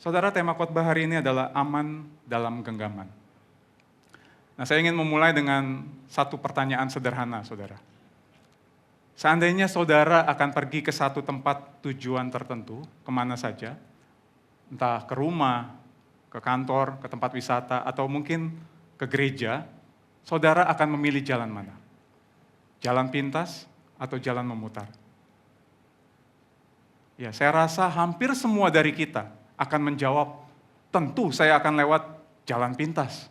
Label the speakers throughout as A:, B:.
A: Saudara, tema khotbah hari ini adalah aman dalam genggaman. Nah, saya ingin memulai dengan satu pertanyaan sederhana, saudara. Seandainya saudara akan pergi ke satu tempat tujuan tertentu, kemana saja, entah ke rumah, ke kantor, ke tempat wisata, atau mungkin ke gereja, saudara akan memilih jalan mana? Jalan pintas atau jalan memutar? Ya, saya rasa hampir semua dari kita akan menjawab, tentu saya akan lewat jalan pintas.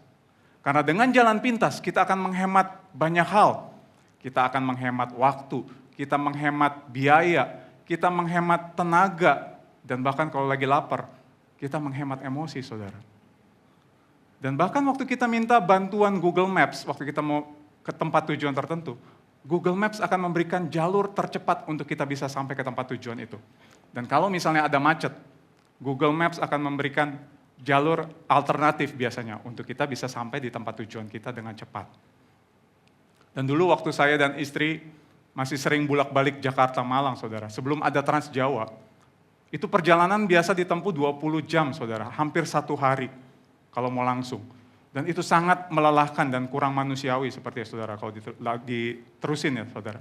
A: Karena dengan jalan pintas kita akan menghemat banyak hal. Kita akan menghemat waktu, kita menghemat biaya, kita menghemat tenaga, dan bahkan kalau lagi lapar, kita menghemat emosi, saudara. Dan bahkan waktu kita minta bantuan Google Maps, waktu kita mau ke tempat tujuan tertentu, Google Maps akan memberikan jalur tercepat untuk kita bisa sampai ke tempat tujuan itu. Dan kalau misalnya ada macet, Google Maps akan memberikan jalur alternatif biasanya untuk kita bisa sampai di tempat tujuan kita dengan cepat. Dan dulu waktu saya dan istri masih sering bolak-balik Jakarta Malang, saudara, sebelum ada Trans Jawa, itu perjalanan biasa ditempuh 20 jam, saudara, hampir 1 hari kalau mau langsung. Dan itu sangat melelahkan dan kurang manusiawi seperti ya, saudara, kalau diterusin ya, saudara.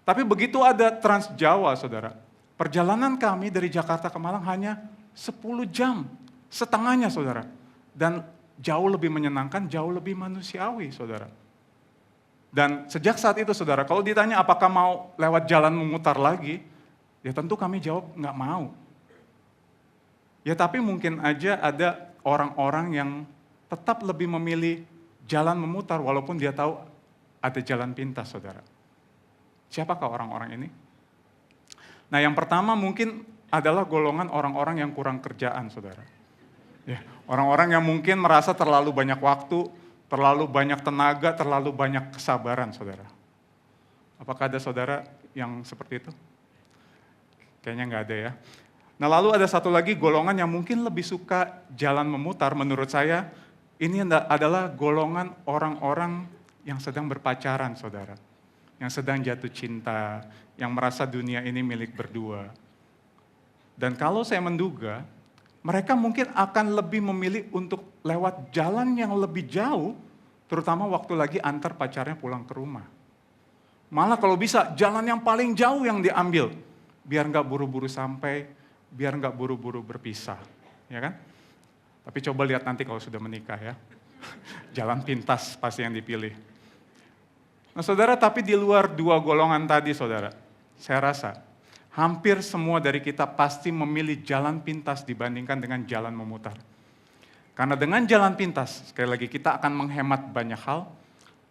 A: Tapi begitu ada Trans Jawa, saudara, perjalanan kami dari Jakarta ke Malang hanya 10 jam, setengahnya, saudara. Dan jauh lebih menyenangkan, jauh lebih manusiawi, saudara. Dan sejak saat itu, saudara, kalau ditanya apakah mau lewat jalan memutar lagi, ya tentu kami jawab nggak mau. Ya tapi mungkin aja ada orang-orang yang tetap lebih memilih jalan memutar walaupun dia tahu ada jalan pintas, saudara. Siapakah orang-orang ini? Nah, yang pertama mungkin adalah golongan orang-orang yang kurang kerjaan, saudara. Ya, orang-orang yang mungkin merasa terlalu banyak waktu, terlalu banyak tenaga, terlalu banyak kesabaran, saudara. Apakah ada saudara yang seperti itu? Kayaknya nggak ada ya. Nah, lalu ada satu lagi golongan yang mungkin lebih suka jalan memutar, menurut saya, ini adalah golongan orang-orang yang sedang berpacaran, saudara. Yang sedang jatuh cinta, yang merasa dunia ini milik berdua. Dan kalau saya menduga, mereka mungkin akan lebih memilih untuk lewat jalan yang lebih jauh, terutama waktu lagi antar pacarnya pulang ke rumah. Malah kalau bisa, jalan yang paling jauh yang diambil, biar nggak buru-buru sampai, biar nggak buru-buru berpisah, ya kan? Tapi coba lihat nanti kalau sudah menikah ya, jalan pintas pasti yang dipilih. Nah, saudara, tapi di luar dua golongan tadi, saudara, saya rasa hampir semua dari kita pasti memilih jalan pintas dibandingkan dengan jalan memutar. Karena dengan jalan pintas, sekali lagi kita akan menghemat banyak hal,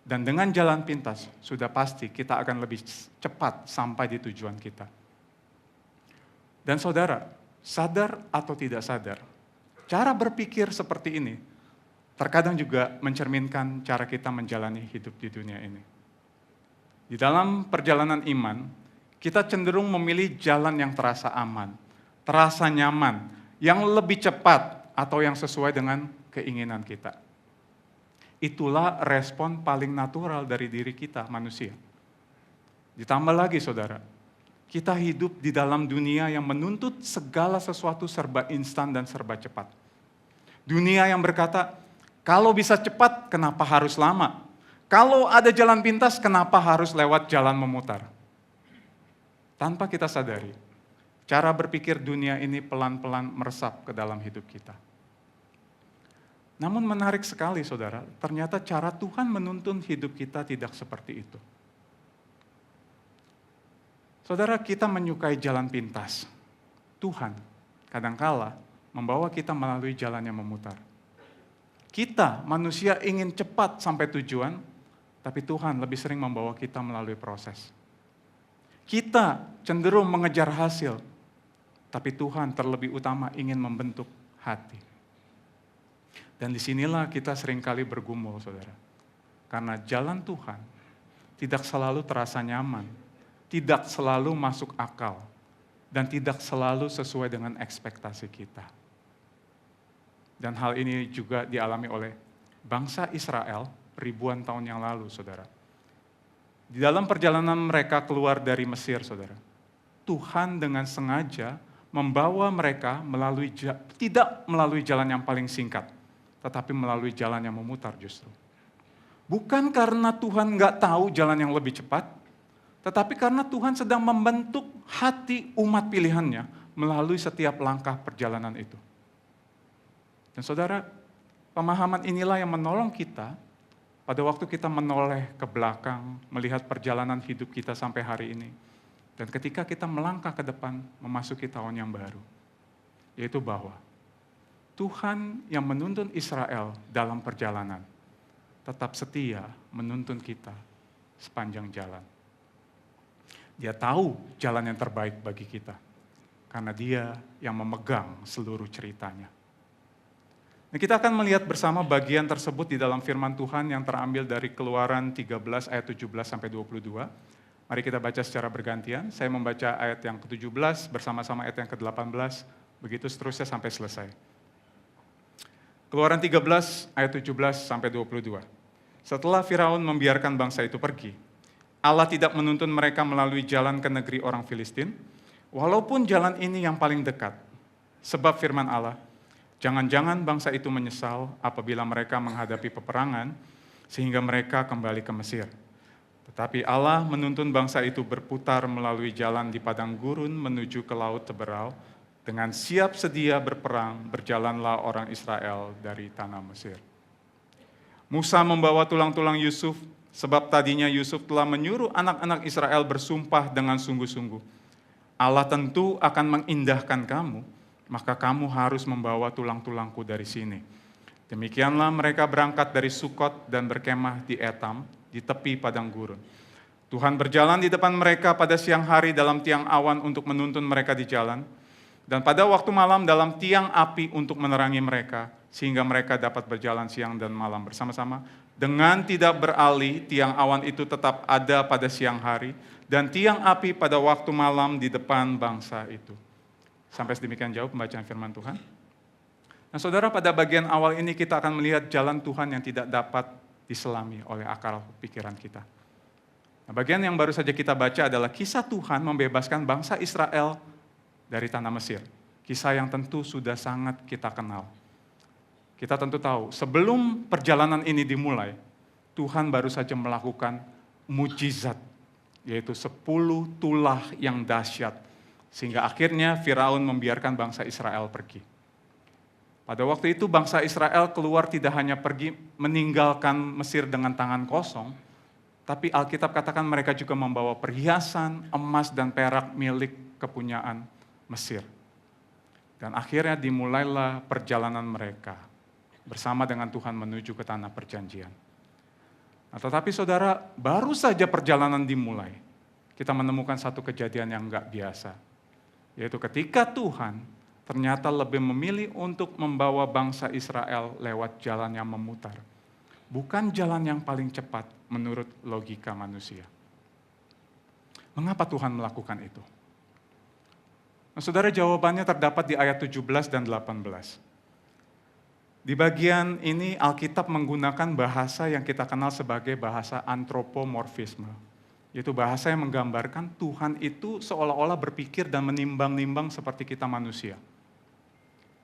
A: dan dengan jalan pintas sudah pasti kita akan lebih cepat sampai di tujuan kita. Dan saudara, sadar atau tidak sadar, cara berpikir seperti ini terkadang juga mencerminkan cara kita menjalani hidup di dunia ini. Di dalam perjalanan iman, kita cenderung memilih jalan yang terasa aman, terasa nyaman, yang lebih cepat atau yang sesuai dengan keinginan kita. Itulah respon paling natural dari diri kita, manusia. Ditambah lagi, saudara, kita hidup di dalam dunia yang menuntut segala sesuatu serba instan dan serba cepat. Dunia yang berkata, kalau bisa cepat, kenapa harus lama? Kalau ada jalan pintas, kenapa harus lewat jalan memutar? Tanpa kita sadari, cara berpikir dunia ini pelan-pelan meresap ke dalam hidup kita. Namun menarik sekali, saudara, ternyata cara Tuhan menuntun hidup kita tidak seperti itu. Saudara, kita menyukai jalan pintas. Tuhan kadangkala membawa kita melalui jalan yang memutar. Kita, manusia, ingin cepat sampai tujuan, tapi Tuhan lebih sering membawa kita melalui proses. Kita cenderung mengejar hasil, tapi Tuhan terlebih utama ingin membentuk hati. Dan disinilah kita seringkali bergumul, saudara. Karena jalan Tuhan tidak selalu terasa nyaman, tidak selalu masuk akal, dan tidak selalu sesuai dengan ekspektasi kita. Dan hal ini juga dialami oleh bangsa Israel ribuan tahun yang lalu, saudara. Di dalam perjalanan mereka keluar dari Mesir, saudara, Tuhan dengan sengaja membawa mereka tidak melalui jalan yang paling singkat, tetapi melalui jalan yang memutar justru. Bukan karena Tuhan nggak tahu jalan yang lebih cepat, tetapi karena Tuhan sedang membentuk hati umat pilihannya melalui setiap langkah perjalanan itu. Dan saudara, pemahaman inilah yang menolong kita pada waktu kita menoleh ke belakang, melihat perjalanan hidup kita sampai hari ini. Dan ketika kita melangkah ke depan, memasuki tahun yang baru. Yaitu bahwa Tuhan yang menuntun Israel dalam perjalanan, tetap setia menuntun kita sepanjang jalan. Dia tahu jalan yang terbaik bagi kita, karena Dia yang memegang seluruh ceritanya. Nah, kita akan melihat bersama bagian tersebut di dalam firman Tuhan yang terambil dari Keluaran 13 ayat 17 sampai 22. Mari kita baca secara bergantian. Saya membaca ayat yang ke-17 bersama-sama ayat yang ke-18, begitu seterusnya sampai selesai. Keluaran 13 ayat 17 sampai 22. Setelah Firaun membiarkan bangsa itu pergi, Allah tidak menuntun mereka melalui jalan ke negeri orang Filistin, walaupun jalan ini yang paling dekat. Sebab firman Allah, jangan-jangan bangsa itu menyesal apabila mereka menghadapi peperangan, sehingga mereka kembali ke Mesir. Tetapi Allah menuntun bangsa itu berputar melalui jalan di padang gurun menuju ke laut Teberau, dengan siap sedia berperang, berjalanlah orang Israel dari tanah Mesir. Musa membawa tulang-tulang Yusuf, sebab tadinya Yusuf telah menyuruh anak-anak Israel bersumpah dengan sungguh-sungguh. Allah tentu akan mengindahkan kamu, maka kamu harus membawa tulang-tulangku dari sini. Demikianlah mereka berangkat dari Sukot dan berkemah di Etam, di tepi padang gurun. Tuhan berjalan di depan mereka pada siang hari dalam tiang awan untuk menuntun mereka di jalan, dan pada waktu malam dalam tiang api untuk menerangi mereka, sehingga mereka dapat berjalan siang dan malam bersama-sama. Dengan tidak beralih, tiang awan itu tetap ada pada siang hari, dan tiang api pada waktu malam di depan bangsa itu. Sampai sedemikian jauh pembacaan firman Tuhan. Nah saudara, pada bagian awal ini kita akan melihat jalan Tuhan yang tidak dapat diselami oleh akal pikiran kita. Nah, bagian yang baru saja kita baca adalah kisah Tuhan membebaskan bangsa Israel dari tanah Mesir. Kisah yang tentu sudah sangat kita kenal. Kita tentu tahu, sebelum perjalanan ini dimulai, Tuhan baru saja melakukan mujizat, yaitu 10 tulah yang dahsyat, sehingga akhirnya Firaun membiarkan bangsa Israel pergi. Pada waktu itu bangsa Israel keluar tidak hanya pergi meninggalkan Mesir dengan tangan kosong, tapi Alkitab katakan mereka juga membawa perhiasan, emas dan perak milik kepunyaan Mesir. Dan akhirnya dimulailah perjalanan mereka bersama dengan Tuhan menuju ke tanah perjanjian. Nah, tetapi saudara, baru saja perjalanan dimulai, kita menemukan satu kejadian yang enggak biasa, yaitu ketika Tuhan ternyata lebih memilih untuk membawa bangsa Israel lewat jalan yang memutar. Bukan jalan yang paling cepat menurut logika manusia. Mengapa Tuhan melakukan itu? Nah, saudara, jawabannya terdapat di ayat 17 dan 18. Di bagian ini Alkitab menggunakan bahasa yang kita kenal sebagai bahasa antropomorfisme. Yaitu bahasa yang menggambarkan Tuhan itu seolah-olah berpikir dan menimbang-nimbang seperti kita manusia.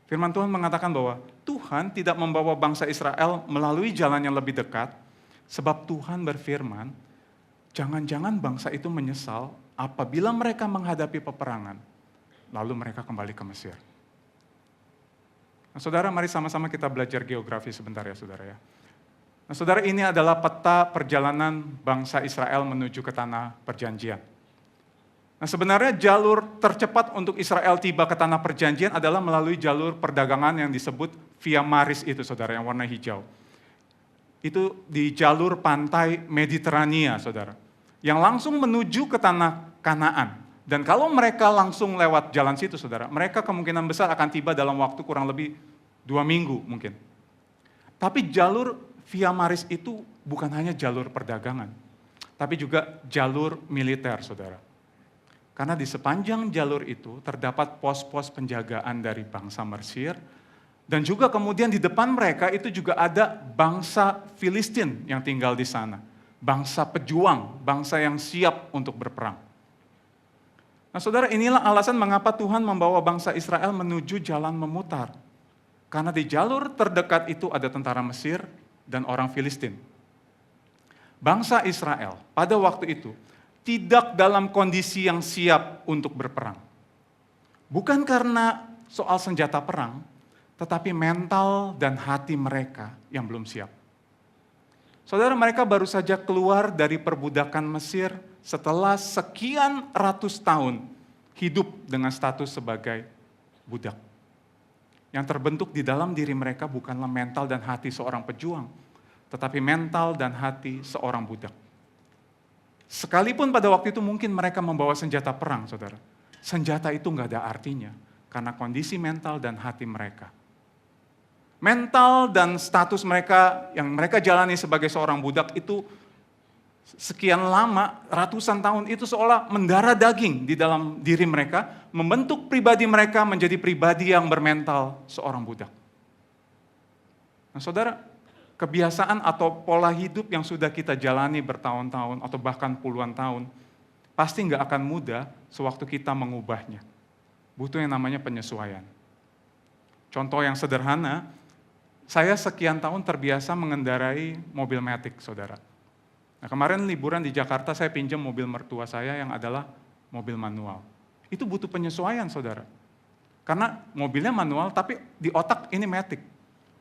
A: Firman Tuhan mengatakan bahwa Tuhan tidak membawa bangsa Israel melalui jalan yang lebih dekat, sebab Tuhan berfirman, jangan-jangan bangsa itu menyesal apabila mereka menghadapi peperangan, lalu mereka kembali ke Mesir. Nah, saudara, mari sama-sama kita belajar geografi sebentar ya, saudara ya. Nah, saudara, ini adalah peta perjalanan bangsa Israel menuju ke tanah perjanjian. Nah, sebenarnya jalur tercepat untuk Israel tiba ke tanah perjanjian adalah melalui jalur perdagangan yang disebut Via Maris itu, saudara, yang warna hijau. Itu di jalur pantai Mediterania, saudara, yang langsung menuju ke tanah Kanaan. Dan kalau mereka langsung lewat jalan situ, saudara, mereka kemungkinan besar akan tiba dalam waktu kurang lebih 2 minggu mungkin. Tapi jalur Via Maris itu bukan hanya jalur perdagangan, tapi juga jalur militer, saudara. Karena di sepanjang jalur itu terdapat pos-pos penjagaan dari bangsa Mesir, dan juga kemudian di depan mereka itu juga ada bangsa Filistin yang tinggal di sana. Bangsa pejuang, bangsa yang siap untuk berperang. Nah Nah saudara, inilah alasan mengapa Tuhan membawa bangsa Israel menuju jalan memutar. Karena di jalur terdekat itu ada tentara Mesir dan orang Filistin. Bangsa Israel pada waktu itu tidak dalam kondisi yang siap untuk berperang. Bukan karena soal senjata perang, tetapi mental dan hati mereka yang belum siap. Saudara, mereka baru saja keluar dari perbudakan Mesir setelah sekian ratus tahun hidup dengan status sebagai budak. Yang terbentuk di dalam diri mereka bukanlah mental dan hati seorang pejuang, tetapi mental dan hati seorang budak. Sekalipun pada waktu itu mungkin mereka membawa senjata perang, saudara. Senjata itu nggak ada artinya, karena kondisi mental dan hati mereka. Mental dan status mereka yang mereka jalani sebagai seorang budak itu sekian lama, ratusan tahun itu seolah mendarah daging di dalam diri mereka, membentuk pribadi mereka menjadi pribadi yang bermental seorang budak. Nah saudara, kebiasaan atau pola hidup yang sudah kita jalani bertahun-tahun atau bahkan puluhan tahun, pasti nggak akan mudah sewaktu kita mengubahnya. Butuh yang namanya penyesuaian. Contoh yang sederhana, saya sekian tahun terbiasa mengendarai mobil matic, saudara. Nah kemarin liburan di Jakarta saya pinjam mobil mertua saya yang adalah mobil manual. Itu butuh penyesuaian, saudara. Karena mobilnya manual tapi di otak ini matic.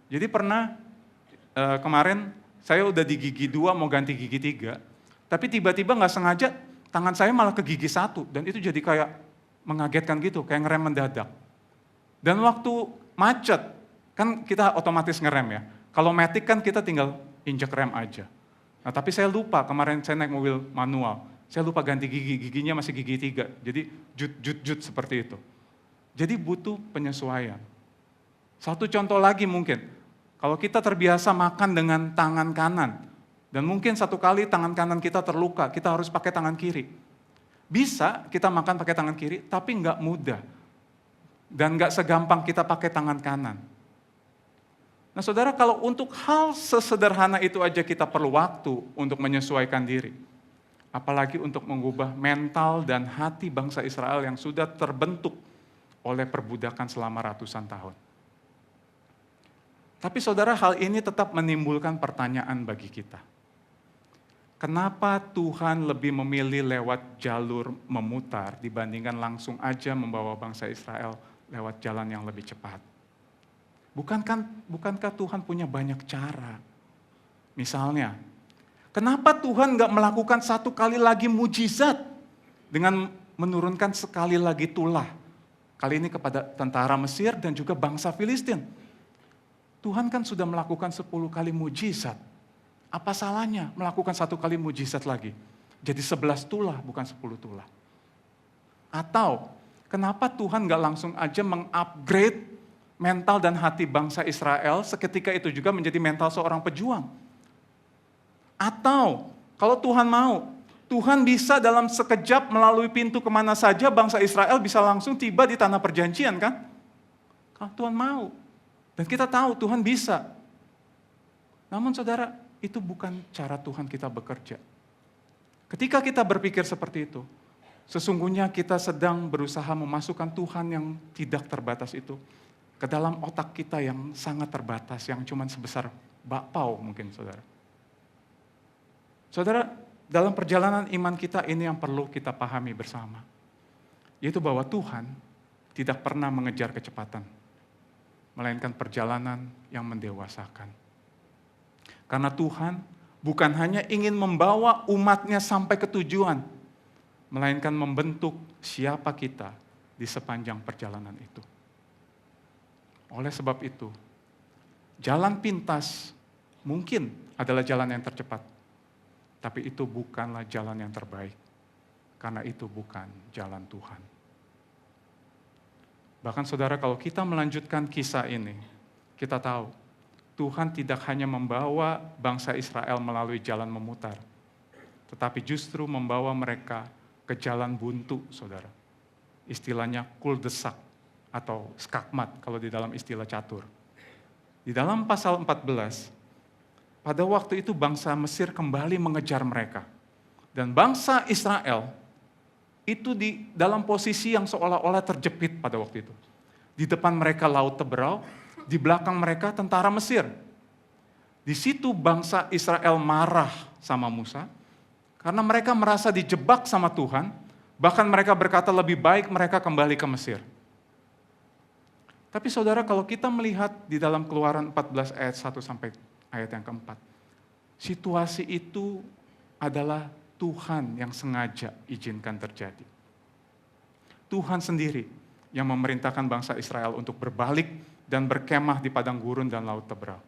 A: Jadi pernah kemarin saya udah di gigi 2 mau ganti gigi 3, tapi tiba-tiba nggak sengaja tangan saya malah ke gigi 1 dan itu jadi kayak mengagetkan gitu, kayak ngerem mendadak. Dan waktu macet, kan kita otomatis ngerem ya. Kalau matic kan kita tinggal injek rem aja. Nah tapi saya lupa, kemarin saya naik mobil manual, saya lupa ganti gigi, giginya masih gigi 3, jadi jut seperti itu. Jadi butuh penyesuaian. Satu contoh lagi mungkin, kalau kita terbiasa makan dengan tangan kanan, dan mungkin satu kali tangan kanan kita terluka, kita harus pakai tangan kiri. Bisa kita makan pakai tangan kiri, tapi nggak mudah. Dan nggak segampang kita pakai tangan kanan. Nah saudara, kalau untuk hal sesederhana itu aja kita perlu waktu untuk menyesuaikan diri. Apalagi untuk mengubah mental dan hati bangsa Israel yang sudah terbentuk oleh perbudakan selama ratusan tahun. Tapi saudara, hal ini tetap menimbulkan pertanyaan bagi kita. Kenapa Tuhan lebih memilih lewat jalur memutar dibandingkan langsung aja membawa bangsa Israel lewat jalan yang lebih cepat? Bukankah Tuhan punya banyak cara? Misalnya, kenapa Tuhan nggak melakukan satu kali lagi mujizat dengan menurunkan sekali lagi tulah? Kali ini kepada tentara Mesir dan juga bangsa Filistin. Tuhan kan sudah melakukan 10 kali mujizat. Apa salahnya melakukan satu kali mujizat lagi? Jadi 11 tulah, bukan 10 tulah. Atau, kenapa Tuhan nggak langsung aja mengupgrade mental dan hati bangsa Israel seketika itu juga menjadi mental seorang pejuang? Atau, kalau Tuhan mau, Tuhan bisa dalam sekejap melalui pintu kemana saja bangsa Israel bisa langsung tiba di tanah perjanjian kan? Kalau Tuhan mau. Dan kita tahu Tuhan bisa. Namun saudara, itu bukan cara Tuhan kita bekerja. Ketika kita berpikir seperti itu, sesungguhnya kita sedang berusaha memasukkan Tuhan yang tidak terbatas itu ke dalam otak kita yang sangat terbatas, yang cuma sebesar bakpao mungkin saudara. Saudara, dalam perjalanan iman kita ini yang perlu kita pahami bersama. Yaitu bahwa Tuhan tidak pernah mengejar kecepatan, melainkan perjalanan yang mendewasakan. Karena Tuhan bukan hanya ingin membawa umatnya sampai ke tujuan, melainkan membentuk siapa kita di sepanjang perjalanan itu. Oleh sebab itu, jalan pintas mungkin adalah jalan yang tercepat, tapi itu bukanlah jalan yang terbaik, karena itu bukan jalan Tuhan. Bahkan saudara, kalau kita melanjutkan kisah ini, kita tahu Tuhan tidak hanya membawa bangsa Israel melalui jalan memutar, tetapi justru membawa mereka ke jalan buntu, saudara. Istilahnya cul-de-sac atau skakmat kalau di dalam istilah catur. Di dalam pasal 14, pada waktu itu bangsa Mesir kembali mengejar mereka. Dan bangsa Israel itu di dalam posisi yang seolah-olah terjepit pada waktu itu. Di depan mereka laut Teberau, di belakang mereka tentara Mesir. Di situ bangsa Israel marah sama Musa, karena mereka merasa dijebak sama Tuhan, bahkan mereka berkata lebih baik mereka kembali ke Mesir. Tapi saudara, kalau kita melihat di dalam Keluaran 14 ayat 1 sampai ayat yang keempat, situasi itu adalah Tuhan yang sengaja izinkan terjadi. Tuhan sendiri yang memerintahkan bangsa Israel untuk berbalik dan berkemah di padang gurun dan laut Teberau.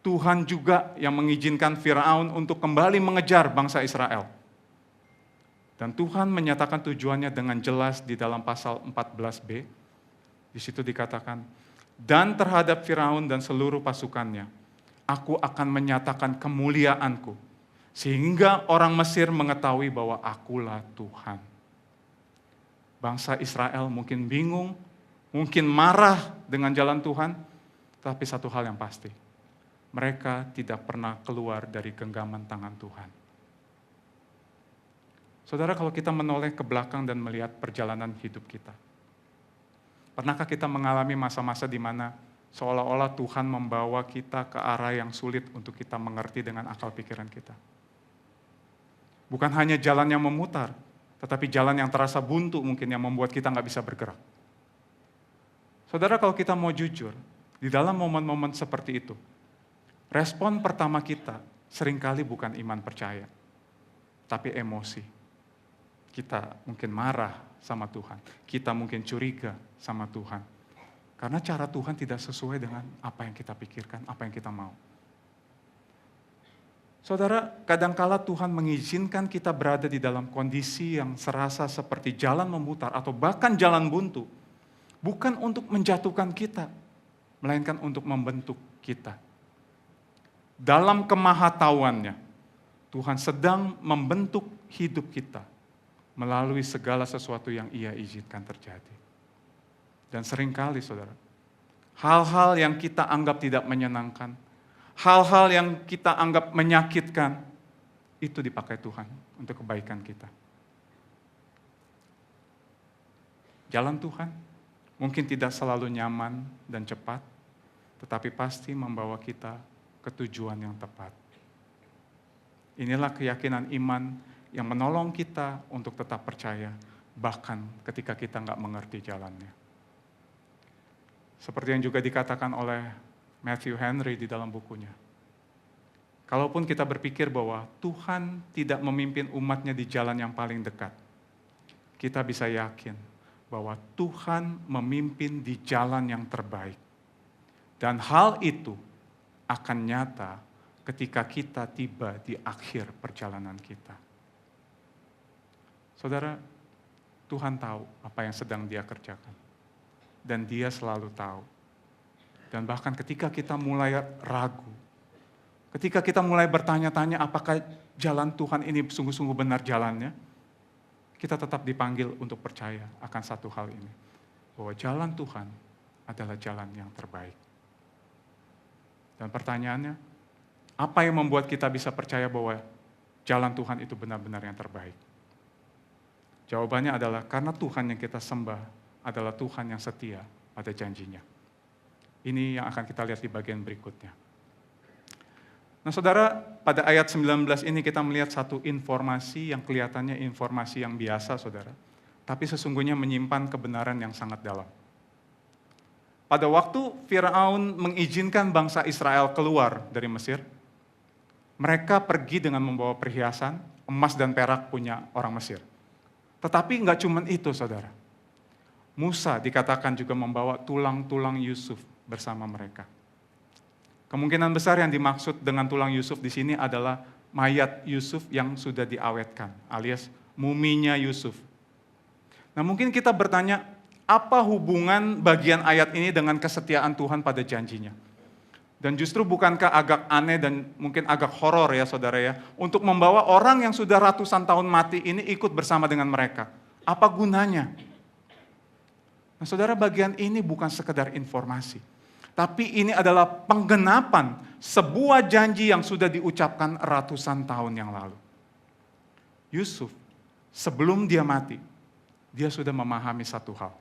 A: Tuhan juga yang mengizinkan Firaun untuk kembali mengejar bangsa Israel. Dan Tuhan menyatakan tujuannya dengan jelas di dalam pasal 14b. Di situ dikatakan, dan terhadap Firaun dan seluruh pasukannya, aku akan menyatakan kemuliaanku, sehingga orang Mesir mengetahui bahwa akulah Tuhan. Bangsa Israel mungkin bingung, mungkin marah dengan jalan Tuhan, tapi satu hal yang pasti, mereka tidak pernah keluar dari genggaman tangan Tuhan. Saudara, kalau kita menoleh ke belakang dan melihat perjalanan hidup kita, pernahkah kita mengalami masa-masa di mana seolah-olah Tuhan membawa kita ke arah yang sulit untuk kita mengerti dengan akal pikiran kita? Bukan hanya jalan yang memutar, tetapi jalan yang terasa buntu mungkin yang membuat kita nggak bisa bergerak. Saudara, kalau kita mau jujur, di dalam momen-momen seperti itu, respon pertama kita seringkali bukan iman percaya, tapi emosi. Kita mungkin marah sama Tuhan, kita mungkin curiga sama Tuhan. Karena cara Tuhan tidak sesuai dengan apa yang kita pikirkan, apa yang kita mau. Saudara, kadangkala Tuhan mengizinkan kita berada di dalam kondisi yang serasa seperti jalan memutar atau bahkan jalan buntu. Bukan untuk menjatuhkan kita, melainkan untuk membentuk kita. Dalam kemahatauannya, Tuhan sedang membentuk hidup kita melalui segala sesuatu yang Ia izinkan terjadi. Dan seringkali, saudara, hal-hal yang kita anggap tidak menyenangkan, hal-hal yang kita anggap menyakitkan, itu dipakai Tuhan untuk kebaikan kita. Jalan Tuhan mungkin tidak selalu nyaman dan cepat, tetapi pasti membawa kita ke tujuan yang tepat. Inilah keyakinan iman yang menolong kita untuk tetap percaya, bahkan ketika kita nggak mengerti jalannya. Seperti yang juga dikatakan oleh Matthew Henry di dalam bukunya. Kalaupun kita berpikir bahwa Tuhan tidak memimpin umatnya di jalan yang paling dekat, kita bisa yakin bahwa Tuhan memimpin di jalan yang terbaik. Dan hal itu akan nyata ketika kita tiba di akhir perjalanan kita. Saudara, Tuhan tahu apa yang sedang Dia kerjakan. Dan Dia selalu tahu. Dan bahkan ketika kita mulai ragu, ketika kita mulai bertanya-tanya apakah jalan Tuhan ini sungguh-sungguh benar jalannya, kita tetap dipanggil untuk percaya akan satu hal ini. Bahwa jalan Tuhan adalah jalan yang terbaik. Dan pertanyaannya, apa yang membuat kita bisa percaya bahwa jalan Tuhan itu benar-benar yang terbaik? Jawabannya adalah karena Tuhan yang kita sembah adalah Tuhan yang setia pada janjinya. Ini yang akan kita lihat di bagian berikutnya. Nah saudara, pada ayat 19 ini kita melihat satu informasi yang kelihatannya informasi yang biasa saudara. Tapi sesungguhnya menyimpan kebenaran yang sangat dalam. Pada waktu Firaun mengizinkan bangsa Israel keluar dari Mesir, mereka pergi dengan membawa perhiasan, emas dan perak punya orang Mesir. Tetapi nggak cuma itu, saudara. Musa dikatakan juga membawa tulang-tulang Yusuf bersama mereka. Kemungkinan besar yang dimaksud dengan tulang Yusuf di sini adalah mayat Yusuf yang sudah diawetkan, alias muminya Yusuf. Nah mungkin kita bertanya, apa hubungan bagian ayat ini dengan kesetiaan Tuhan pada janjinya? Dan justru bukankah agak aneh dan mungkin agak horor ya saudara ya, untuk membawa orang yang sudah ratusan tahun mati ini ikut bersama dengan mereka. Apa gunanya? Nah saudara, bagian ini bukan sekedar informasi, tapi ini adalah penggenapan sebuah janji yang sudah diucapkan ratusan tahun yang lalu. Yusuf sebelum dia mati, dia sudah memahami satu hal,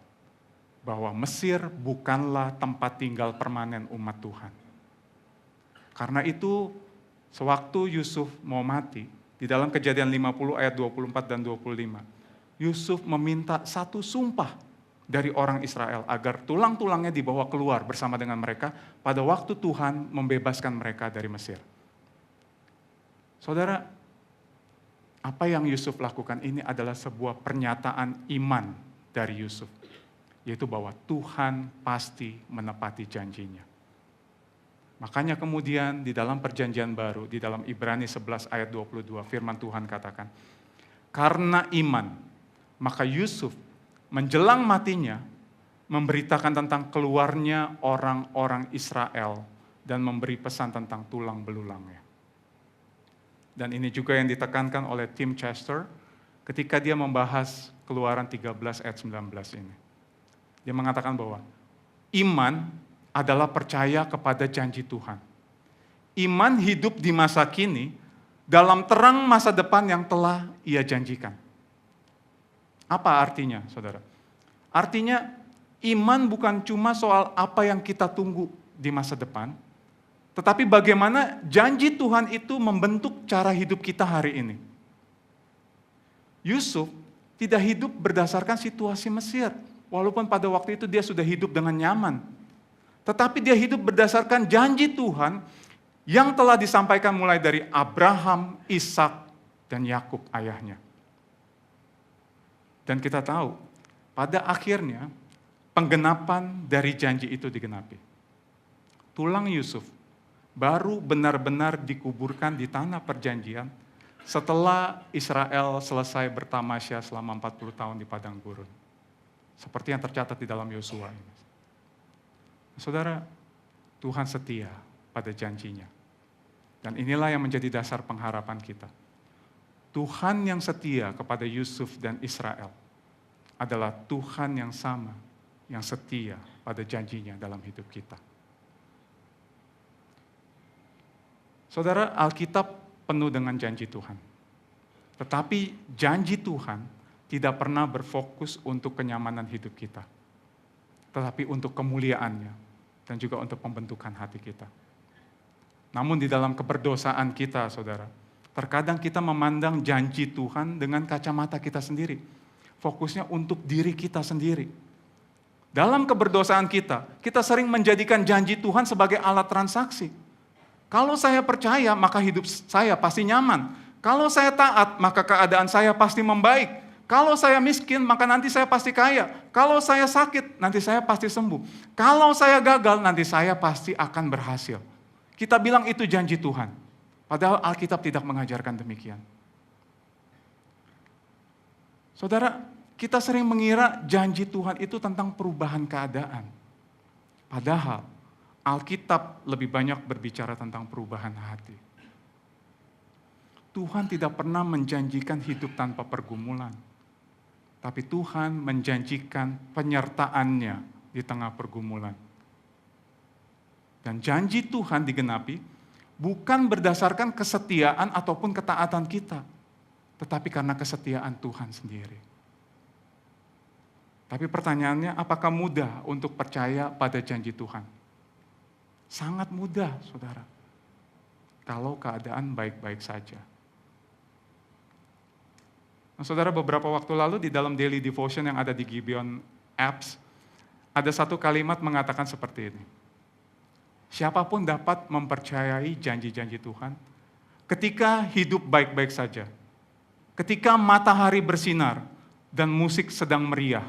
A: bahwa Mesir bukanlah tempat tinggal permanen umat Tuhan. Karena itu, sewaktu Yusuf mau mati, di dalam Kejadian 50 ayat 24 dan 25, Yusuf meminta satu sumpah dari orang Israel agar tulang-tulangnya dibawa keluar bersama dengan mereka pada waktu Tuhan membebaskan mereka dari Mesir. Saudara, apa yang Yusuf lakukan ini adalah sebuah pernyataan iman dari Yusuf, yaitu bahwa Tuhan pasti menepati janjinya. Makanya kemudian di dalam perjanjian baru, di dalam Ibrani 11 ayat 22, firman Tuhan katakan, karena iman, maka Yusuf menjelang matinya memberitakan tentang keluarnya orang-orang Israel dan memberi pesan tentang tulang belulangnya. Dan ini juga yang ditekankan oleh Tim Chester ketika dia membahas Keluaran 13 ayat 19 ini. Dia mengatakan bahwa iman adalah percaya kepada janji Tuhan. Iman hidup di masa kini dalam terang masa depan yang telah Ia janjikan. Apa artinya, saudara? Artinya, iman bukan cuma soal apa yang kita tunggu di masa depan, tetapi bagaimana janji Tuhan itu membentuk cara hidup kita hari ini. Yusuf tidak hidup berdasarkan situasi Mesir, walaupun pada waktu itu dia sudah hidup dengan nyaman. Tetapi dia hidup berdasarkan janji Tuhan yang telah disampaikan mulai dari Abraham, Ishak, dan Yakub ayahnya. Dan kita tahu, pada akhirnya penggenapan dari janji itu digenapi. Tulang Yusuf baru benar-benar dikuburkan di tanah perjanjian setelah Israel selesai bertamasya selama 40 tahun di padang gurun. Seperti yang tercatat di dalam Yosua ini. Saudara, Tuhan setia pada janjinya. Dan inilah yang menjadi dasar pengharapan kita. Tuhan yang setia kepada Yusuf dan Israel adalah Tuhan yang sama, yang setia pada janjinya dalam hidup kita. Saudara, Alkitab penuh dengan janji Tuhan. Tetapi janji Tuhan tidak pernah berfokus untuk kenyamanan hidup kita. Tetapi untuk kemuliaannya dan juga untuk pembentukan hati kita. Namun di dalam keberdosaan kita, saudara, terkadang kita memandang janji Tuhan dengan kacamata kita sendiri. Fokusnya untuk diri kita sendiri. Dalam keberdosaan kita sering menjadikan janji Tuhan sebagai alat transaksi. Kalau saya percaya, maka hidup saya pasti nyaman. Kalau saya taat, maka keadaan saya pasti membaik. Kalau saya miskin, maka nanti saya pasti kaya. Kalau saya sakit, nanti saya pasti sembuh. Kalau saya gagal, nanti saya pasti akan berhasil. Kita bilang itu janji Tuhan. Padahal Alkitab tidak mengajarkan demikian. Saudara, kita sering mengira janji Tuhan itu tentang perubahan keadaan. Padahal Alkitab lebih banyak berbicara tentang perubahan hati. Tuhan tidak pernah menjanjikan hidup tanpa pergumulan. Tapi Tuhan menjanjikan penyertaannya di tengah pergumulan. Dan janji Tuhan digenapi bukan berdasarkan kesetiaan ataupun ketaatan kita, tetapi karena kesetiaan Tuhan sendiri. Tapi pertanyaannya, apakah mudah untuk percaya pada janji Tuhan? Sangat mudah, saudara. Kalau keadaan baik-baik saja. Nah, saudara, beberapa waktu lalu di dalam daily devotion yang ada di Gibeon Apps, ada satu kalimat mengatakan seperti ini. Siapapun dapat mempercayai janji-janji Tuhan ketika hidup baik-baik saja, ketika matahari bersinar dan musik sedang meriah.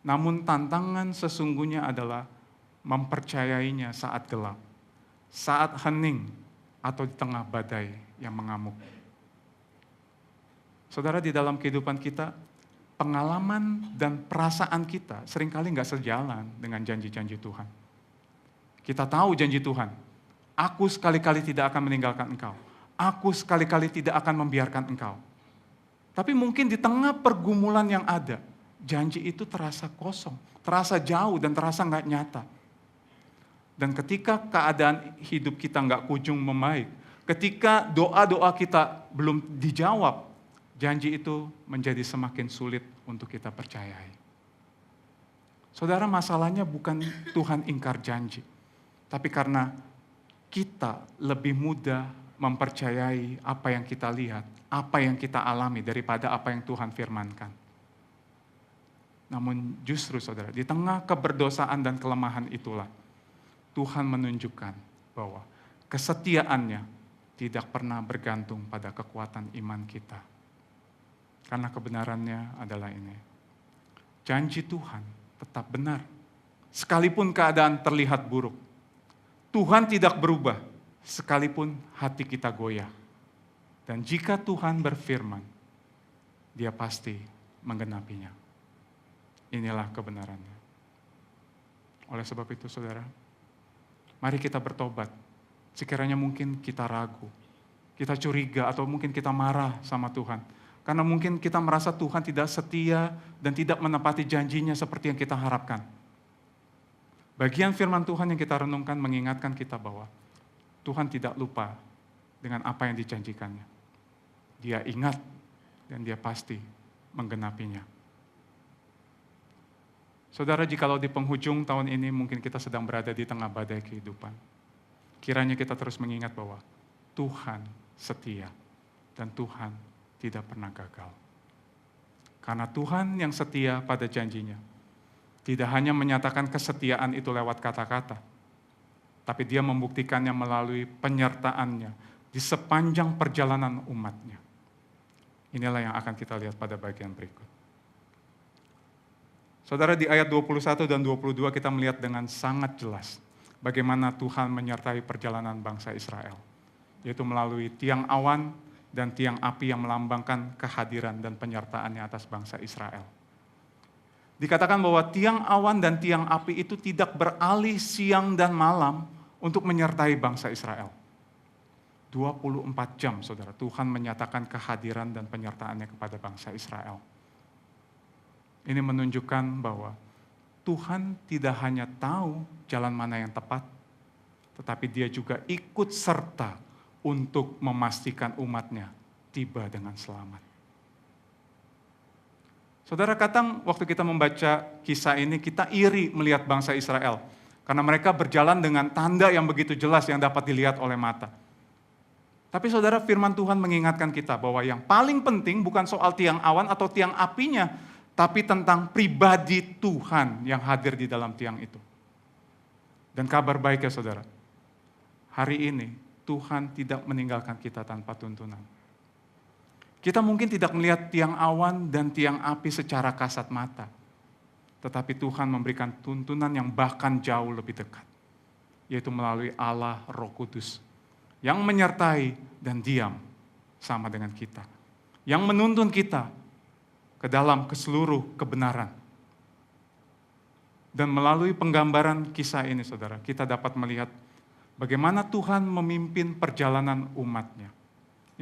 A: Namun tantangan sesungguhnya adalah mempercayainya saat gelap, saat hening, atau di tengah badai yang mengamuk. Saudara, di dalam kehidupan kita, pengalaman dan perasaan kita seringkali nggak sejalan dengan janji-janji Tuhan. Kita tahu janji Tuhan, aku sekali-kali tidak akan meninggalkan engkau. Aku sekali-kali tidak akan membiarkan engkau. Tapi mungkin di tengah pergumulan yang ada, janji itu terasa kosong, terasa jauh dan terasa nggak nyata. Dan ketika keadaan hidup kita nggak kunjung membaik, ketika doa-doa kita belum dijawab, janji itu menjadi semakin sulit untuk kita percayai. Saudara, masalahnya bukan Tuhan ingkar janji, tapi karena kita lebih mudah mempercayai apa yang kita lihat, apa yang kita alami daripada apa yang Tuhan firmankan. Namun justru saudara, di tengah keberdosaan dan kelemahan itulah, Tuhan menunjukkan bahwa kesetiaannya tidak pernah bergantung pada kekuatan iman kita. Karena kebenarannya adalah ini. Janji Tuhan tetap benar. Sekalipun keadaan terlihat buruk. Tuhan tidak berubah, sekalipun hati kita goyah. Dan jika Tuhan berfirman, Dia pasti menggenapinya. Inilah kebenarannya. Oleh sebab itu saudara, mari kita bertobat. Sekiranya mungkin kita ragu, kita curiga, atau mungkin kita marah sama Tuhan. Karena mungkin kita merasa Tuhan tidak setia dan tidak menepati janjinya seperti yang kita harapkan. Bagian firman Tuhan yang kita renungkan mengingatkan kita bahwa Tuhan tidak lupa dengan apa yang dijanjikannya. Dia ingat dan Dia pasti menggenapinya. Saudara, jikalau di penghujung tahun ini mungkin kita sedang berada di tengah badai kehidupan, kiranya kita terus mengingat bahwa Tuhan setia dan Tuhan tidak pernah gagal. Karena Tuhan yang setia pada janjinya, tidak hanya menyatakan kesetiaan itu lewat kata-kata, tapi Dia membuktikannya melalui penyertaannya di sepanjang perjalanan umatnya. Inilah yang akan kita lihat pada bagian berikut. Saudara, di ayat 21 dan 22 kita melihat dengan sangat jelas bagaimana Tuhan menyertai perjalanan bangsa Israel, yaitu melalui tiang awan dan tiang api yang melambangkan kehadiran dan penyertaannya atas bangsa Israel. Dikatakan bahwa tiang awan dan tiang api itu tidak beralih siang dan malam untuk menyertai bangsa Israel. 24 jam, saudara, Tuhan menyatakan kehadiran dan penyertaannya kepada bangsa Israel. Ini menunjukkan bahwa Tuhan tidak hanya tahu jalan mana yang tepat, tetapi Dia juga ikut serta untuk memastikan umatnya tiba dengan selamat. Saudara, kadang waktu kita membaca kisah ini, kita iri melihat bangsa Israel. Karena mereka berjalan dengan tanda yang begitu jelas yang dapat dilihat oleh mata. Tapi saudara, firman Tuhan mengingatkan kita bahwa yang paling penting bukan soal tiang awan atau tiang apinya, tapi tentang pribadi Tuhan yang hadir di dalam tiang itu. Dan kabar baik ya saudara, hari ini Tuhan tidak meninggalkan kita tanpa tuntunan. Kita mungkin tidak melihat tiang awan dan tiang api secara kasat mata, tetapi Tuhan memberikan tuntunan yang bahkan jauh lebih dekat, yaitu melalui Allah Roh Kudus, yang menyertai dan diam sama dengan kita, yang menuntun kita ke dalam keseluruh kebenaran. Dan melalui penggambaran kisah ini, saudara, kita dapat melihat bagaimana Tuhan memimpin perjalanan umatnya,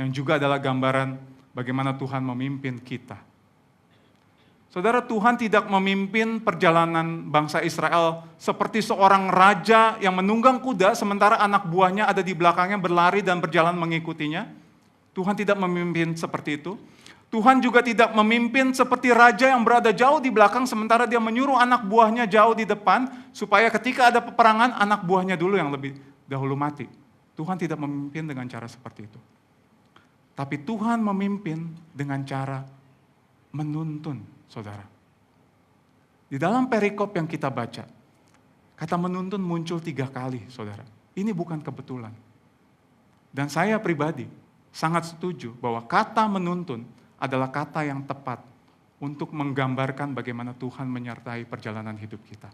A: yang juga adalah gambaran bagaimana Tuhan memimpin kita. Saudara, Tuhan tidak memimpin perjalanan bangsa Israel seperti seorang raja yang menunggang kuda, sementara anak buahnya ada di belakangnya berlari dan berjalan mengikutinya. Tuhan tidak memimpin seperti itu. Tuhan juga tidak memimpin seperti raja yang berada jauh di belakang, sementara Dia menyuruh anak buahnya jauh di depan, supaya ketika ada peperangan, anak buahnya dulu yang lebih dahulu mati. Tuhan tidak memimpin dengan cara seperti itu. Tapi Tuhan memimpin dengan cara menuntun, saudara. Di dalam perikop yang kita baca, kata menuntun muncul 3 kali, saudara. Ini bukan kebetulan. Dan saya pribadi sangat setuju bahwa kata menuntun adalah kata yang tepat untuk menggambarkan bagaimana Tuhan menyertai perjalanan hidup kita.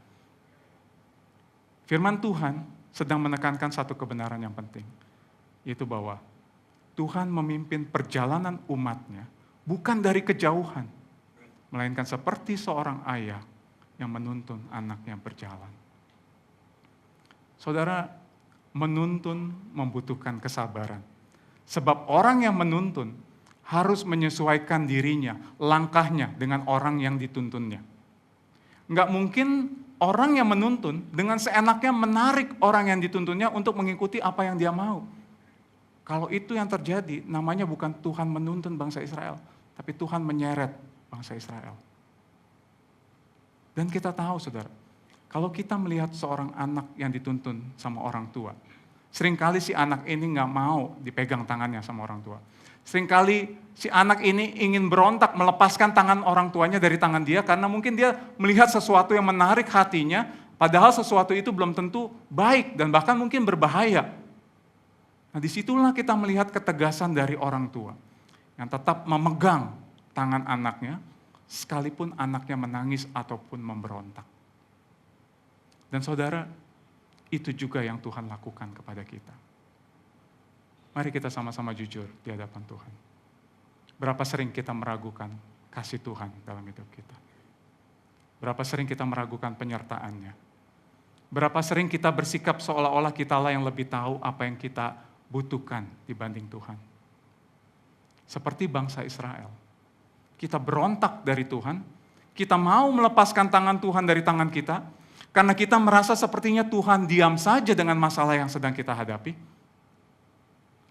A: Firman Tuhan sedang menekankan satu kebenaran yang penting, yaitu bahwa Tuhan memimpin perjalanan umatnya bukan dari kejauhan, melainkan seperti seorang ayah yang menuntun anaknya berjalan. Saudara, menuntun membutuhkan kesabaran. Sebab orang yang menuntun harus menyesuaikan dirinya, langkahnya dengan orang yang dituntunnya. Enggak mungkin orang yang menuntun dengan seenaknya menarik orang yang dituntunnya untuk mengikuti apa yang dia mau. Kalau itu yang terjadi, namanya bukan Tuhan menuntun bangsa Israel, Tapi Tuhan menyeret bangsa Israel. Dan kita tahu saudara, kalau kita melihat seorang anak yang dituntun sama orang tua, seringkali si anak ini nggak mau dipegang tangannya sama orang tua. Seringkali si anak ini ingin berontak melepaskan tangan orang tuanya dari tangan dia karena mungkin dia melihat sesuatu yang menarik hatinya, padahal sesuatu itu belum tentu baik dan bahkan mungkin berbahaya. Nah disitulah kita melihat ketegasan dari orang tua yang tetap memegang tangan anaknya, sekalipun anaknya menangis ataupun memberontak. Dan saudara, itu juga yang Tuhan lakukan kepada kita. Mari kita sama-sama jujur di hadapan Tuhan. Berapa sering kita meragukan kasih Tuhan dalam hidup kita? Berapa sering kita meragukan penyertaannya? Berapa sering kita bersikap seolah-olah kitalah yang lebih tahu apa yang kita butuhkan dibanding Tuhan? Seperti bangsa Israel. Kita berontak dari Tuhan, kita mau melepaskan tangan Tuhan dari tangan kita, karena kita merasa sepertinya Tuhan diam saja dengan masalah yang sedang kita hadapi.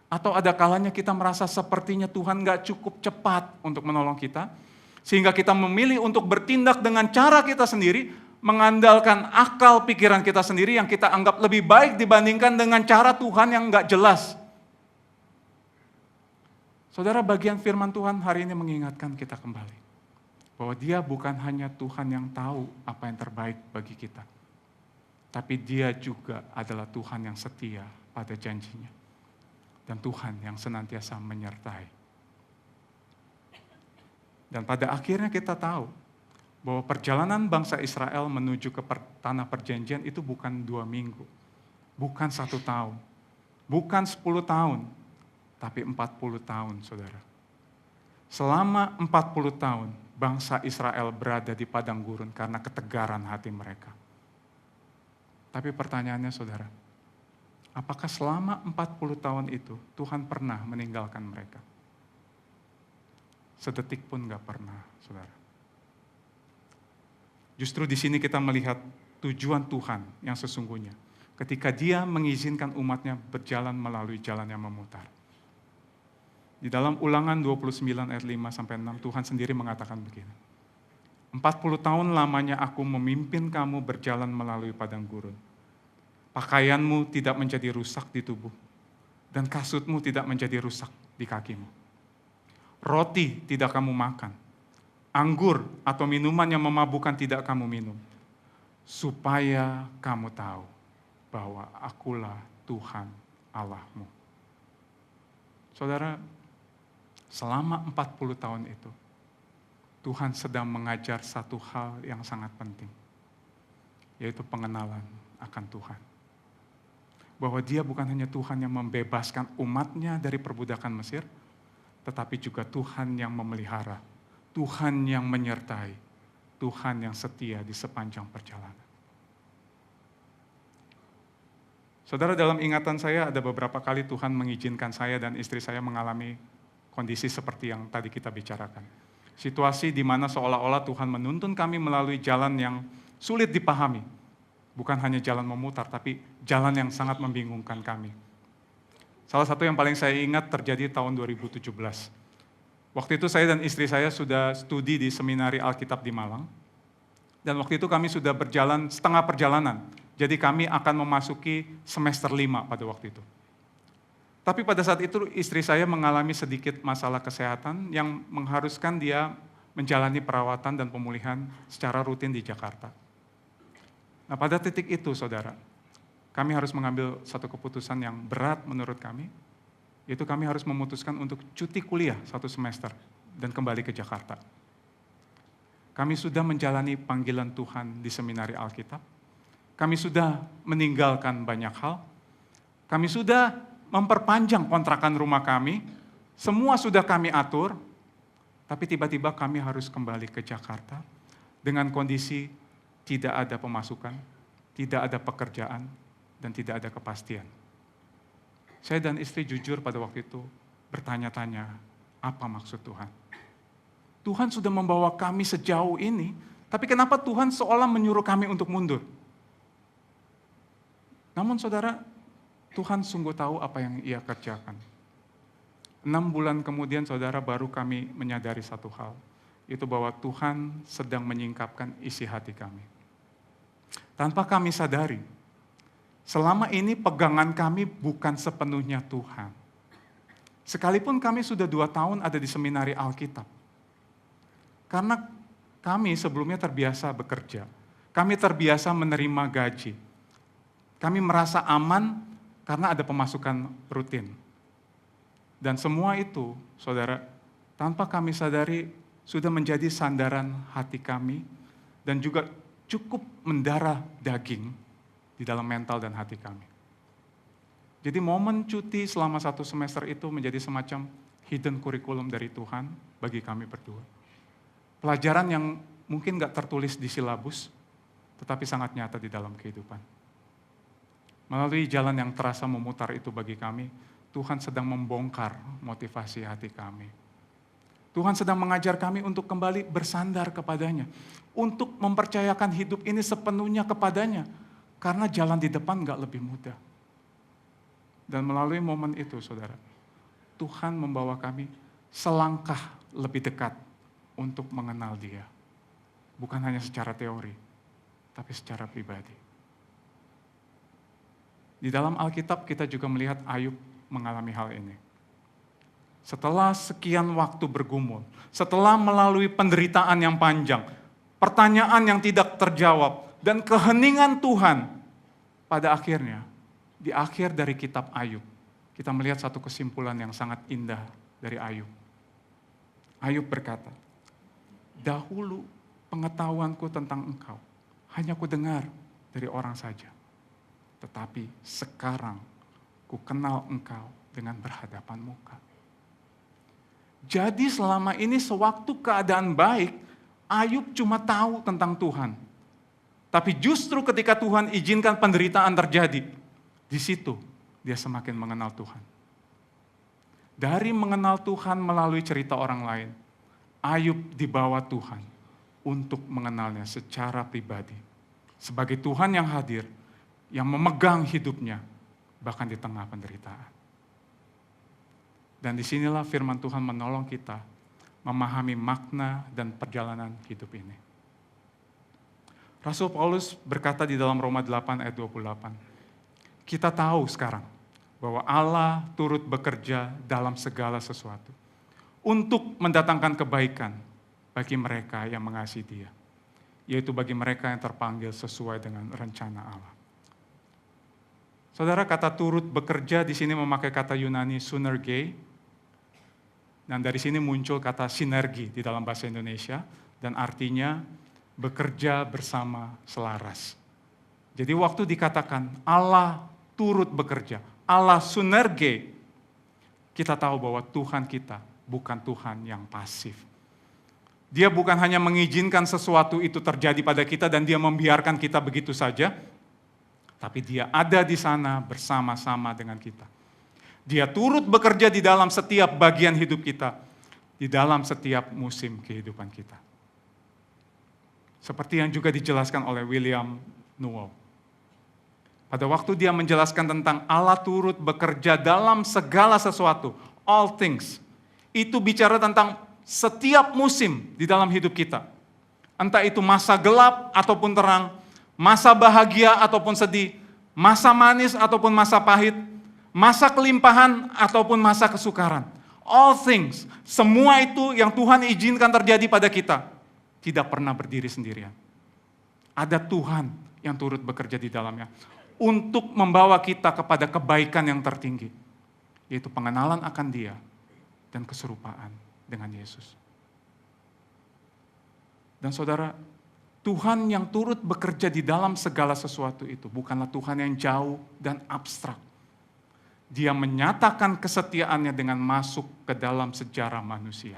A: Atau ada kalanya kita merasa sepertinya Tuhan gak cukup cepat untuk menolong kita, sehingga kita memilih untuk bertindak dengan cara kita sendiri, mengandalkan akal pikiran kita sendiri yang kita anggap lebih baik dibandingkan dengan cara Tuhan yang gak jelas. Saudara, bagian firman Tuhan hari ini mengingatkan kita kembali bahwa Dia bukan hanya Tuhan yang tahu apa yang terbaik bagi kita, tapi Dia juga adalah Tuhan yang setia pada janjinya dan Tuhan yang senantiasa menyertai. Dan pada akhirnya kita tahu bahwa perjalanan bangsa Israel menuju ke tanah perjanjian itu bukan 2 minggu, bukan 1 tahun, bukan 10 tahun, tapi 40 tahun, saudara. Selama 40 tahun, bangsa Israel berada di padang gurun karena ketegaran hati mereka. Tapi pertanyaannya, saudara, apakah selama 40 tahun itu Tuhan pernah meninggalkan mereka? Sedetik pun gak pernah, saudara. Justru di sini kita melihat tujuan Tuhan yang sesungguhnya, ketika Dia mengizinkan umatnya berjalan melalui jalan yang memutar. Di dalam Ulangan 29 ayat 5-6, Tuhan sendiri mengatakan begini. 40 tahun lamanya aku memimpin kamu berjalan melalui padang gurun. Pakaianmu tidak menjadi rusak di tubuh, dan kasutmu tidak menjadi rusak di kakimu. Roti tidak kamu makan, anggur atau minuman yang memabukkan tidak kamu minum, supaya kamu tahu bahwa akulah Tuhan Allahmu. Saudara, selama 40 tahun itu, Tuhan sedang mengajar satu hal yang sangat penting, yaitu pengenalan akan Tuhan. Bahwa Dia bukan hanya Tuhan yang membebaskan umatnya dari perbudakan Mesir, tetapi juga Tuhan yang memelihara, Tuhan yang menyertai, Tuhan yang setia di sepanjang perjalanan. Saudara, dalam ingatan saya ada beberapa kali Tuhan mengizinkan saya dan istri saya mengalami kondisi seperti yang tadi kita bicarakan. Situasi di mana seolah-olah Tuhan menuntun kami melalui jalan yang sulit dipahami. Bukan hanya jalan memutar, tapi jalan yang sangat membingungkan kami. Salah satu yang paling saya ingat terjadi tahun 2017. Waktu itu saya dan istri saya sudah studi di Seminari Alkitab di Malang. Dan waktu itu kami sudah berjalan setengah perjalanan. Jadi kami akan memasuki semester 5 pada waktu itu. Tapi pada saat itu istri saya mengalami sedikit masalah kesehatan yang mengharuskan dia menjalani perawatan dan pemulihan secara rutin di Jakarta. Nah pada titik itu saudara, kami harus mengambil satu keputusan yang berat menurut kami, yaitu kami harus memutuskan untuk cuti kuliah 1 semester dan kembali ke Jakarta. Kami sudah menjalani panggilan Tuhan di Seminari Alkitab, kami sudah meninggalkan banyak hal, kami sudah memperpanjang kontrakan rumah kami, semua sudah kami atur, tapi tiba-tiba kami harus kembali ke Jakarta dengan kondisi tidak ada pemasukan, tidak ada pekerjaan, dan tidak ada kepastian. Saya dan istri jujur pada waktu itu bertanya-tanya, apa maksud Tuhan? Tuhan sudah membawa kami sejauh ini, tapi kenapa Tuhan seolah menyuruh kami untuk mundur? Namun saudara, Tuhan sungguh tahu apa yang Ia kerjakan. 6 bulan kemudian saudara baru kami menyadari satu hal, itu bahwa Tuhan sedang menyingkapkan isi hati kami. Tanpa kami sadari, selama ini pegangan kami bukan sepenuhnya Tuhan. Sekalipun kami sudah 2 tahun ada di seminari Alkitab. Karena kami sebelumnya terbiasa bekerja, kami terbiasa menerima gaji. Kami merasa aman karena ada pemasukan rutin. Dan semua itu, saudara, tanpa kami sadari sudah menjadi sandaran hati kami dan juga cukup mendarah daging di dalam mental dan hati kami. Jadi momen cuti selama 1 semester itu menjadi semacam hidden curriculum dari Tuhan bagi kami berdua. Pelajaran yang mungkin gak tertulis di silabus, tetapi sangat nyata di dalam kehidupan. Melalui jalan yang terasa memutar itu bagi kami, Tuhan sedang membongkar motivasi hati kami. Tuhan sedang mengajar kami untuk kembali bersandar kepadanya, untuk mempercayakan hidup ini sepenuhnya kepadanya, karena jalan di depan gak lebih mudah. Dan melalui momen itu, saudara, Tuhan membawa kami selangkah lebih dekat untuk mengenal Dia. Bukan hanya secara teori, tapi secara pribadi. Di dalam Alkitab kita juga melihat Ayub mengalami hal ini. Setelah sekian waktu bergumul, setelah melalui penderitaan yang panjang, pertanyaan yang tidak terjawab, dan keheningan Tuhan, pada akhirnya, di akhir dari kitab Ayub, kita melihat satu kesimpulan yang sangat indah dari Ayub. Ayub berkata, dahulu pengetahuanku tentang Engkau hanya kudengar dari orang saja. Tetapi sekarang ku kenal Engkau dengan berhadapan muka. Jadi selama ini sewaktu keadaan baik, Ayub cuma tahu tentang Tuhan. Tapi justru ketika Tuhan izinkan penderitaan terjadi, di situ dia semakin mengenal Tuhan. Dari mengenal Tuhan melalui cerita orang lain, Ayub dibawa Tuhan untuk mengenalnya secara pribadi. Sebagai Tuhan yang hadir, yang memegang hidupnya, bahkan di tengah penderitaan. Dan disinilah firman Tuhan menolong kita memahami makna dan perjalanan hidup ini. Rasul Paulus berkata di dalam Roma 8 ayat 28, kita tahu sekarang bahwa Allah turut bekerja dalam segala sesuatu untuk mendatangkan kebaikan bagi mereka yang mengasihi Dia, yaitu bagi mereka yang terpanggil sesuai dengan rencana Allah. Saudara, kata turut bekerja di sini memakai kata Yunani sunerge, dan dari sini muncul kata sinergi di dalam bahasa Indonesia, dan artinya bekerja bersama selaras. Jadi waktu dikatakan Allah turut bekerja, Allah sunerge, kita tahu bahwa Tuhan kita bukan Tuhan yang pasif. Dia bukan hanya mengizinkan sesuatu itu terjadi pada kita dan Dia membiarkan kita begitu saja, tapi Dia ada di sana bersama-sama dengan kita. Dia turut bekerja di dalam setiap bagian hidup kita, di dalam setiap musim kehidupan kita. Seperti yang juga dijelaskan oleh William Newell. Pada waktu dia menjelaskan tentang Allah turut bekerja dalam segala sesuatu, all things, itu bicara tentang setiap musim di dalam hidup kita. Entah itu masa gelap ataupun terang, masa bahagia ataupun sedih, masa manis ataupun masa pahit, masa kelimpahan ataupun masa kesukaran. All things, semua itu yang Tuhan izinkan terjadi pada kita, tidak pernah berdiri sendirian. Ada Tuhan yang turut bekerja di dalamnya untuk membawa kita kepada kebaikan yang tertinggi, yaitu pengenalan akan Dia dan keserupaan dengan Yesus. Dan saudara, Tuhan yang turut bekerja di dalam segala sesuatu itu bukanlah Tuhan yang jauh dan abstrak. Dia menyatakan kesetiaannya dengan masuk ke dalam sejarah manusia.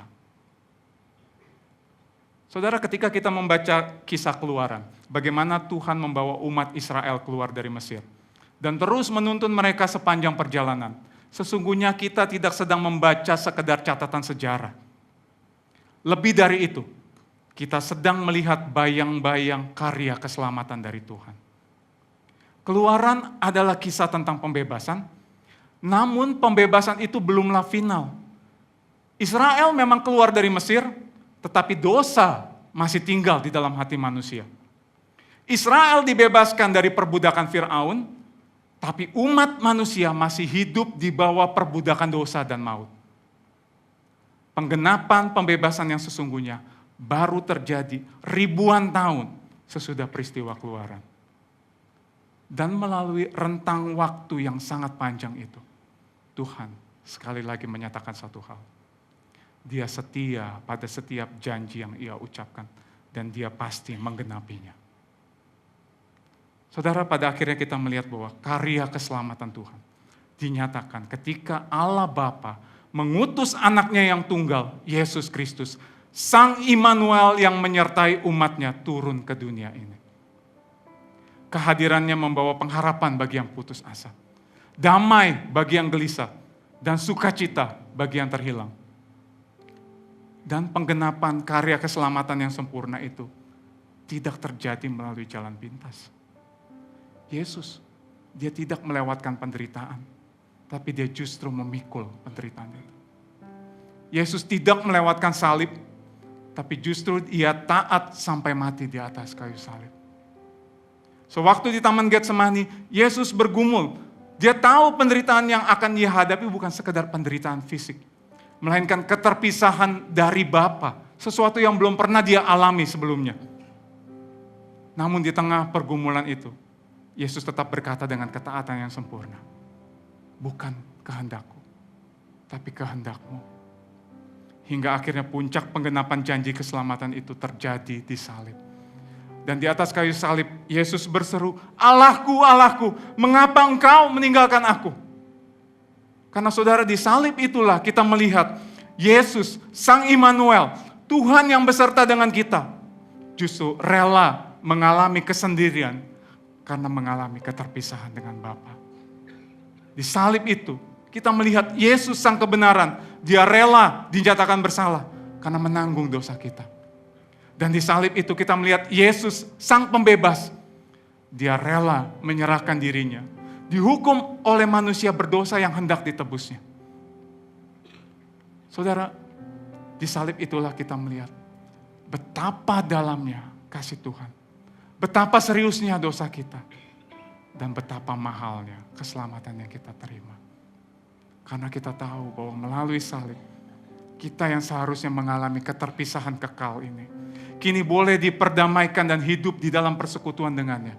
A: Saudara, ketika kita membaca kisah Keluaran, bagaimana Tuhan membawa umat Israel keluar dari Mesir dan terus menuntun mereka sepanjang perjalanan, sesungguhnya kita tidak sedang membaca sekedar catatan sejarah. Lebih dari itu, kita sedang melihat bayang-bayang karya keselamatan dari Tuhan. Keluaran adalah kisah tentang pembebasan, namun pembebasan itu belumlah final. Israel memang keluar dari Mesir, tetapi dosa masih tinggal di dalam hati manusia. Israel dibebaskan dari perbudakan Firaun, tapi umat manusia masih hidup di bawah perbudakan dosa dan maut. Penggenapan pembebasan yang sesungguhnya baru terjadi ribuan tahun sesudah peristiwa keluaran. Dan melalui rentang waktu yang sangat panjang itu, Tuhan sekali lagi menyatakan satu hal. Dia setia pada setiap janji yang Ia ucapkan, dan Dia pasti menggenapinya. Saudara, pada akhirnya kita melihat bahwa karya keselamatan Tuhan dinyatakan ketika Allah Bapa mengutus anaknya yang tunggal, Yesus Kristus, Sang Immanuel yang menyertai umatnya turun ke dunia ini. Kehadirannya membawa pengharapan bagi yang putus asa, damai bagi yang gelisah, dan sukacita bagi yang terhilang. Dan penggenapan karya keselamatan yang sempurna itu tidak terjadi melalui jalan pintas. Yesus, dia tidak melewatkan penderitaan, tapi dia justru memikul penderitaan itu. Yesus tidak melewatkan salib, tapi justru ia taat sampai mati di atas kayu salib. Sewaktu di Taman Getsemani, Yesus bergumul. Dia tahu penderitaan yang akan dia hadapi bukan sekedar penderitaan fisik, melainkan keterpisahan dari Bapa, sesuatu yang belum pernah dia alami sebelumnya. Namun di tengah pergumulan itu, Yesus tetap berkata dengan ketaatan yang sempurna, bukan kehendakku, tapi kehendakmu. Hingga akhirnya puncak penggenapan janji keselamatan itu terjadi di salib. Dan di atas kayu salib, Yesus berseru, Allahku, Allahku, mengapa engkau meninggalkan aku? Karena saudara, di salib itulah kita melihat Yesus, Sang Immanuel, Tuhan yang beserta dengan kita, justru rela mengalami kesendirian karena mengalami keterpisahan dengan Bapa. Di salib itu, kita melihat Yesus Sang kebenaran, dia rela dinyatakan bersalah karena menanggung dosa kita. Dan di salib itu kita melihat Yesus Sang pembebas, dia rela menyerahkan dirinya, dihukum oleh manusia berdosa yang hendak ditebusnya. Saudara, di salib itulah kita melihat betapa dalamnya kasih Tuhan, betapa seriusnya dosa kita, dan betapa mahalnya keselamatan yang kita terima. Karena kita tahu bahwa melalui salib, kita yang seharusnya mengalami keterpisahan kekal ini, kini boleh diperdamaikan dan hidup di dalam persekutuan dengannya.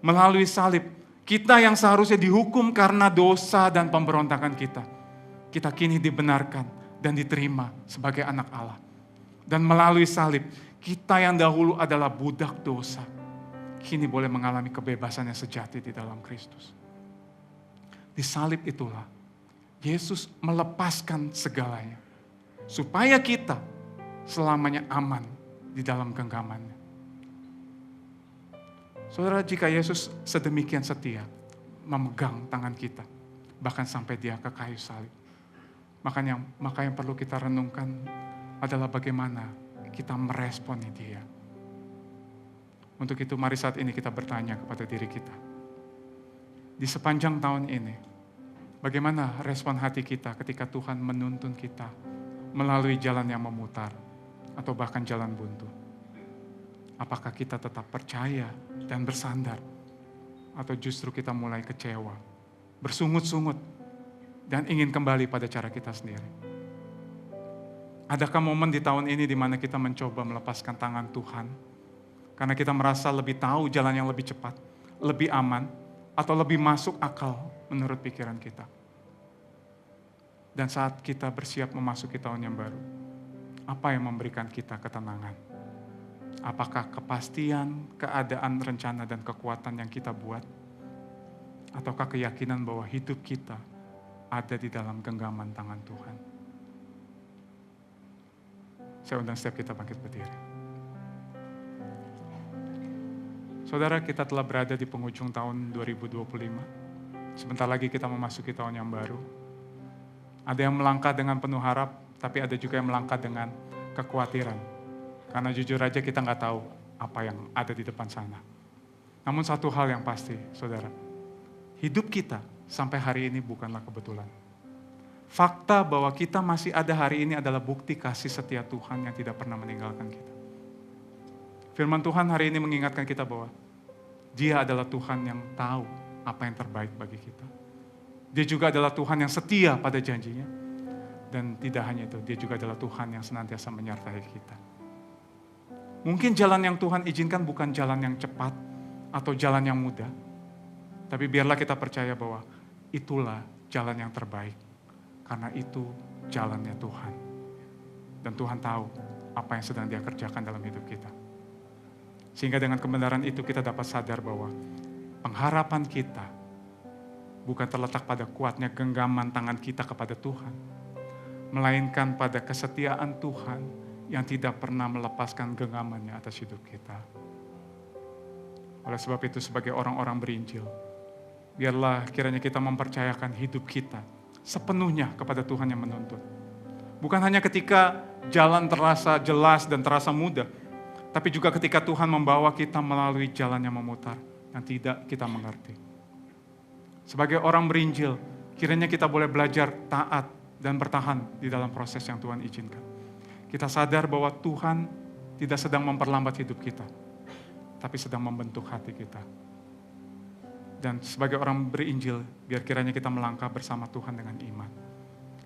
A: Melalui salib, kita yang seharusnya dihukum karena dosa dan pemberontakan kita, kita kini dibenarkan dan diterima sebagai anak Allah. Dan melalui salib, kita yang dahulu adalah budak dosa, kini boleh mengalami kebebasan yang sejati di dalam Kristus. Di salib itulah, Yesus melepaskan segalanya, supaya kita selamanya aman di dalam genggamannya. Saudara, jika Yesus sedemikian setia memegang tangan kita, bahkan sampai dia ke kayu salib, maka yang perlu kita renungkan adalah bagaimana kita meresponi dia. Untuk itu mari saat ini kita bertanya kepada diri kita. Di sepanjang tahun ini, bagaimana respon hati kita ketika Tuhan menuntun kita melalui jalan yang memutar atau bahkan jalan buntu? Apakah kita tetap percaya dan bersandar, atau justru kita mulai kecewa, bersungut-sungut, dan ingin kembali pada cara kita sendiri? Adakah momen di tahun ini di mana kita mencoba melepaskan tangan Tuhan karena kita merasa lebih tahu jalan yang lebih cepat, lebih aman, atau lebih masuk akal menurut pikiran kita? Dan saat kita bersiap memasuki tahun yang baru, apa yang memberikan kita ketenangan? Apakah kepastian, keadaan, rencana, dan kekuatan yang kita buat? Ataukah keyakinan bahwa hidup kita ada di dalam genggaman tangan Tuhan? Saya undang setiap kita bangkit berdiri. Saudara, kita telah berada di penghujung tahun 2025. Sebentar lagi kita memasuki tahun yang baru. Ada yang melangkah dengan penuh harap, tapi ada juga yang melangkah dengan kekhawatiran. Karena jujur aja kita nggak tahu apa yang ada di depan sana. Namun satu hal yang pasti, saudara, hidup kita sampai hari ini bukanlah kebetulan. Fakta bahwa kita masih ada hari ini adalah bukti kasih setia Tuhan yang tidak pernah meninggalkan kita. Firman Tuhan hari ini mengingatkan kita bahwa Dia adalah Tuhan yang tahu apa yang terbaik bagi kita. Dia juga adalah Tuhan yang setia pada janjinya. Dan tidak hanya itu, Dia juga adalah Tuhan yang senantiasa menyertai kita. Mungkin jalan yang Tuhan izinkan bukan jalan yang cepat atau jalan yang mudah. Tapi biarlah kita percaya bahwa itulah jalan yang terbaik. Karena itu jalannya Tuhan. Dan Tuhan tahu apa yang sedang Dia kerjakan dalam hidup kita. Sehingga dengan kebenaran itu kita dapat sadar bahwa pengharapan kita bukan terletak pada kuatnya genggaman tangan kita kepada Tuhan. Melainkan pada kesetiaan Tuhan yang tidak pernah melepaskan genggamannya atas hidup kita. Oleh sebab itu sebagai orang-orang berinjil, biarlah kiranya kita mempercayakan hidup kita sepenuhnya kepada Tuhan yang menuntun. Bukan hanya ketika jalan terasa jelas dan terasa mudah, tapi juga ketika Tuhan membawa kita melalui jalan yang memutar, yang tidak kita mengerti. Sebagai orang berinjil, kiranya kita boleh belajar taat dan bertahan di dalam proses yang Tuhan izinkan. Kita sadar bahwa Tuhan tidak sedang memperlambat hidup kita, tapi sedang membentuk hati kita. Dan sebagai orang berinjil, biar kiranya kita melangkah bersama Tuhan dengan iman.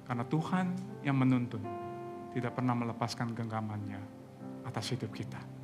A: Karena Tuhan yang menuntun tidak pernah melepaskan genggamannya atas hidup kita.